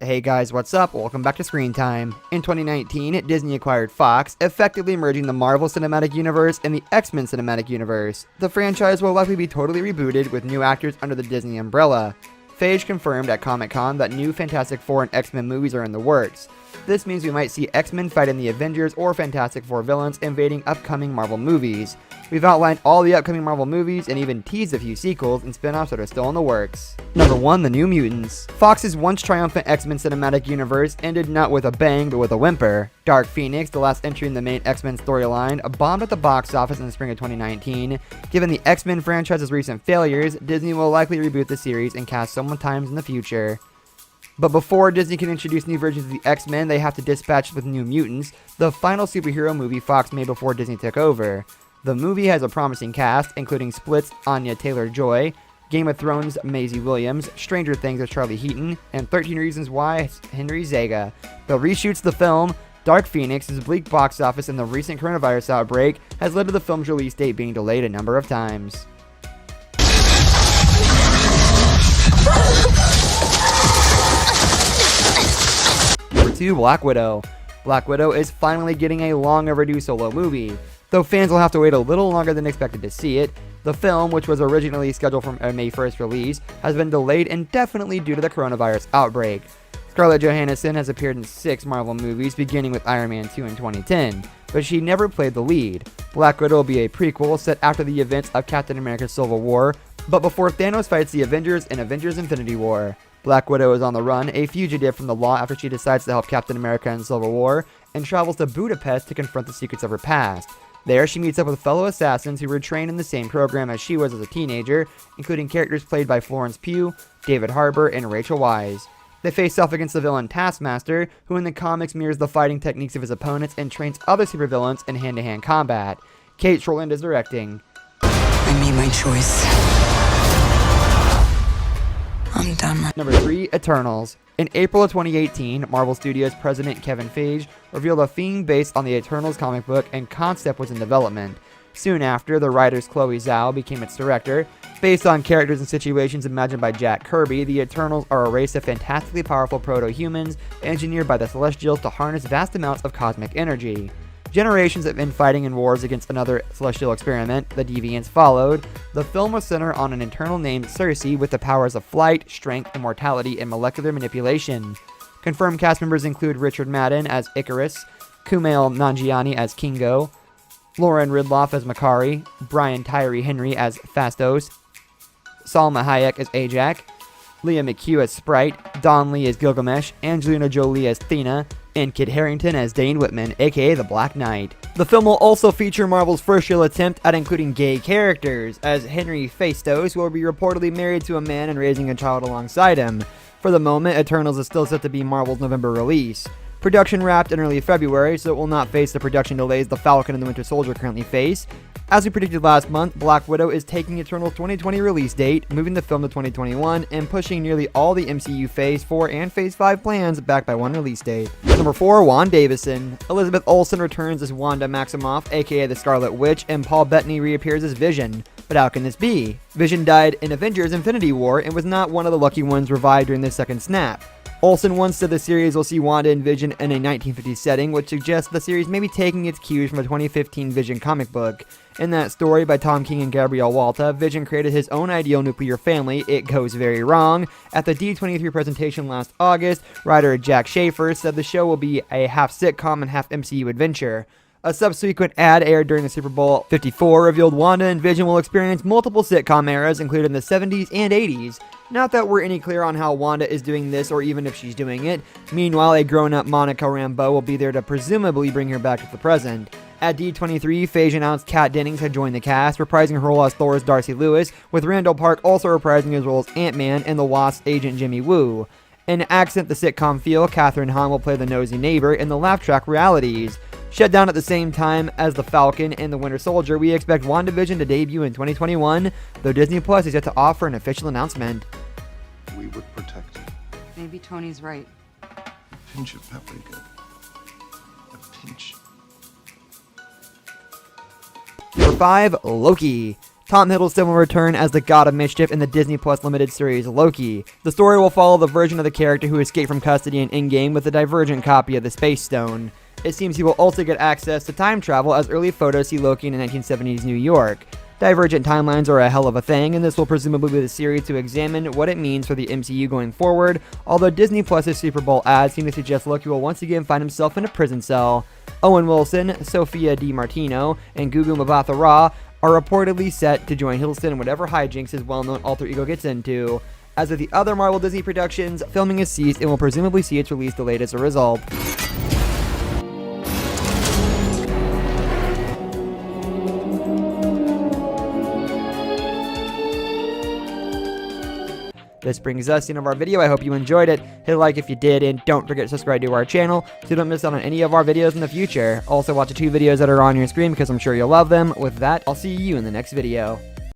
Hey guys, what's up? Welcome back to Screen Time. In 2019, Disney acquired Fox, effectively merging the Marvel Cinematic Universe and the X-Men Cinematic Universe. The franchise will likely be totally rebooted with new actors under the Disney umbrella. Feige confirmed at Comic-Con that new Fantastic Four and X-Men movies are in the works. This means we might see X-Men fight in the Avengers or Fantastic Four villains invading upcoming Marvel movies. We've outlined all the upcoming Marvel movies and even teased a few sequels and spin-offs that are still in the works. Number 1. The New Mutants. Fox's once triumphant X-Men Cinematic Universe ended not with a bang but with a whimper. Dark Phoenix, the last entry in the main X-Men storyline, bombed at the box office in the spring of 2019. Given the X-Men franchise's recent failures, Disney will likely reboot the series and cast someone times in the future. But before Disney can introduce new versions of the X-Men, they have to dispatch with New Mutants, the final superhero movie Fox made before Disney took over. The movie has a promising cast, including Split's Anya Taylor-Joy, Game of Thrones' Maisie Williams, Stranger Things' with Charlie Heaton, and 13 Reasons Why's Henry Zaga. The reshoots the film, Dark Phoenix's bleak box office and the recent coronavirus outbreak has led to the film's release date being delayed a number of times. Number 2. Black Widow. Black Widow is finally getting a long overdue solo movie. Though fans will have to wait a little longer than expected to see it, the film, which was originally scheduled for a May 1st release, has been delayed indefinitely due to the coronavirus outbreak. Scarlett Johansson has appeared in 6 Marvel movies, beginning with Iron Man 2 in 2010, but she never played the lead. Black Widow will be a prequel set after the events of Captain America Civil War, but before Thanos fights the Avengers in Avengers Infinity War. Black Widow is on the run, a fugitive from the law after she decides to help Captain America in Civil War, and travels to Budapest to confront the secrets of her past. There, she meets up with fellow assassins who were trained in the same program as she was as a teenager, including characters played by Florence Pugh, David Harbour, and Rachel Weisz. They face off against the villain Taskmaster, who in the comics mirrors the fighting techniques of his opponents and trains other supervillains in hand-to-hand combat. Kate Shortland is directing. I made my choice. I'm done. Number 3. Eternals. In April of 2018, Marvel Studios president Kevin Feige revealed a theme based on the Eternals comic book and concept was in development. Soon after, the writers Chloe Zhao became its director. Based on characters and situations imagined by Jack Kirby, the Eternals are a race of fantastically powerful proto-humans engineered by the Celestials to harness vast amounts of cosmic energy. Generations of infighting and wars against another celestial experiment, the Deviants, followed. The film will center on an Eternal named Cersei with the powers of flight, strength, immortality, and molecular manipulation. Confirmed cast members include Richard Madden as Icarus, Kumail Nanjiani as Kingo, Lauren Ridloff as Makari, Brian Tyree Henry as Phastos, Salma Hayek as Ajak, Leah McHugh as Sprite, Don Lee as Gilgamesh, Angelina Jolie as Thena, and Kit Harington as Dane Whitman, aka the Black Knight. The film will also feature Marvel's first real attempt at including gay characters, as Henry Phastos will be reportedly married to a man and raising a child alongside him. For the moment, Eternals is still set to be Marvel's November release. Production wrapped in early February, so it will not face the production delays the Falcon and the Winter Soldier currently face. As we predicted last month, Black Widow is taking Eternal's 2020 release date, moving the film to 2021, and pushing nearly all the MCU Phase 4 and Phase 5 plans back by one release date. Number 4. Wanda Davison. Elizabeth Olsen returns as Wanda Maximoff, aka the Scarlet Witch, and Paul Bettany reappears as Vision. But how can this be? Vision died in Avengers Infinity War and was not one of the lucky ones revived during the second snap. Olsen once said the series will see Wanda and Vision in a 1950s setting, which suggests the series may be taking its cues from a 2015 Vision comic book. In that story by Tom King and Gabriel Walta, Vision created his own ideal nuclear family. It goes very wrong. At the D23 presentation last August, writer Jack Schaefer said the show will be a half sitcom and half MCU adventure. A subsequent ad aired during the Super Bowl 54 revealed Wanda and Vision will experience multiple sitcom eras, including the 70s and 80s. Not that we're any clear on how Wanda is doing this or even if she's doing it. Meanwhile, a grown-up Monica Rambeau will be there to presumably bring her back to the present. At D23, Feige announced Kat Dennings had joined the cast, reprising her role as Thor's Darcy Lewis, with Randall Park also reprising his role as Ant-Man and the Wasp's agent Jimmy Woo. In accent the sitcom feel, Kathryn Hahn will play the nosy neighbor in the laugh track realities. Shut down at the same time as The Falcon and The Winter Soldier, we expect WandaVision to debut in 2021, though Disney Plus is yet to offer an official announcement. We would protect it. Maybe Tony's right. A pinch of paprika. A pinch. Number 5. Loki. Tom Hiddleston will return as the God of Mischief in the Disney Plus limited series Loki. The story will follow the version of the character who escaped from custody in Endgame with a Divergent copy of the Space Stone. It seems he will also get access to time travel, as early photos see Loki in 1970s New York. Divergent timelines are a hell of a thing, and this will presumably be the series to examine what it means for the MCU going forward, although Disney Plus' Super Bowl ads seem to suggest Loki will once again find himself in a prison cell. Owen Wilson, Sophia DiMartino, and Gugu Mbatha-Raw are reportedly set to join Hiddleston in whatever hijinks his well-known alter ego gets into. As with the other Marvel Disney productions, filming has ceased and will presumably see its release delayed as a result. This brings us to the end of our video. I hope you enjoyed it. Hit a like if you did, and don't forget to subscribe to our channel so you don't miss out on any of our videos in the future. Also, watch the 2 videos that are on your screen because I'm sure you'll love them. With that, I'll see you in the next video.